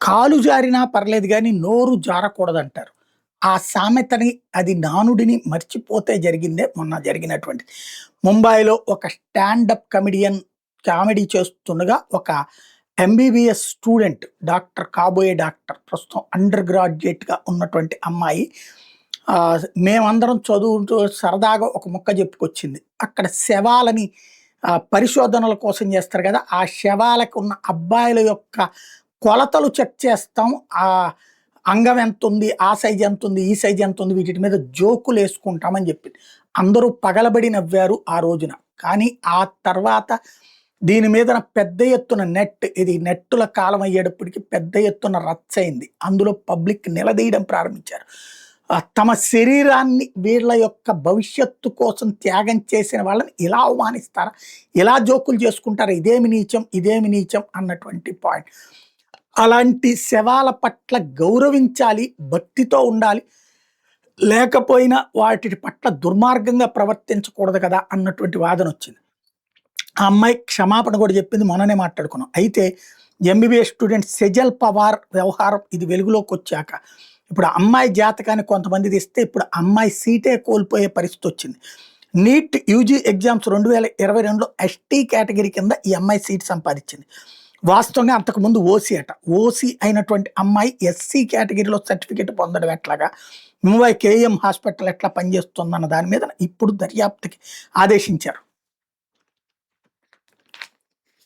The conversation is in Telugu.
కాలు జారినా పర్లేదు గానీ నోరు జారకూడదంటారు. ఆ సామెతని, అది నానుడిని మర్చిపోతే జరిగిందే మొన్న జరిగినటువంటిది. ముంబైలో ఒక స్టాండప్ కమెడియన్ కామెడీ చేస్తుండగా ఒక ఎంబీబీఎస్ స్టూడెంట్, కాబోయే డాక్టర్, ప్రస్తుతం అండర్ గ్రాడ్యుయేట్‌గా ఉన్నటువంటి అమ్మాయి మేమందరం చదువుతూ సరదాగా ఒక ముక్క చెప్పుకొచ్చింది. అక్కడ శవాలని పరిశోధనల కోసం చేస్తారు కదా! ఆ శవాలకున్న అబ్బాయిల యొక్క కొలతలు చెక్ చేస్తాం. అంగం ఎంతుంది, ఆ సైజ్ ఎంతుంది, ఈ సైజ్ ఎంతుంది, వీటిటి మీద జోకులేసుకుంటామని చెప్పింది. అందరూ పగలబడి నవ్వారు ఆ రోజున. కానీ ఆ తర్వాత దీని మీదన పెద్ద ఎత్తున ఇది నెట్టుల కాలం అయ్యేటప్పటికి పెద్ద ఎత్తున రచ్చయింది. అందులో పబ్లిక్ నిలదీయడం ప్రారంభించారు. తమ శరీరాన్ని వీళ్ళ యొక్క భవిష్యత్తు కోసం త్యాగం చేసిన వాళ్ళని ఇలా అవమానిస్తారా? ఇలా జోకులు చేసుకుంటారా? ఇదేమి నీచం, ఇదేమి నీచం అన్నటువంటి పాయింట్. అలాంటి శవాల పట్ల గౌరవించాలి, భక్తితో ఉండాలి. లేకపోయినా వాటి పట్ల దుర్మార్గంగా ప్రవర్తించకూడదు కదా అన్నటువంటి వాదన వచ్చింది. ఆ అమ్మాయి క్షమాపణ కూడా చెప్పింది, మొన్ననే మాట్లాడుకున్నాం. అయితే ఎంబీబీఎస్ స్టూడెంట్ సెజల్ పవార్ వ్యవహారం ఇది వెలుగులోకి వచ్చాక ఇప్పుడు అమ్మాయి జాతకాన్ని కొంతమంది తెస్తే ఇప్పుడు అమ్మాయి సీటే కోల్పోయే పరిస్థితి వచ్చింది. నీట్ యూజీ ఎగ్జామ్స్ 2022లో ఎస్టీ కేటగిరీ కింద ఈ అమ్మాయి సీట్ సంపాదించింది. వాస్తవంగా అంతకుముందు ఓసీ అట. ఓసీ అయినటువంటి అమ్మాయి ఎస్సీ కేటగిరీలో సర్టిఫికేట్ పొందడం ఎట్లాగా, ముంబై కేఎం హాస్పిటల్ ఎట్లా పనిచేస్తుందన్న దాని మీద ఇప్పుడు దర్యాప్తుకి ఆదేశించారు.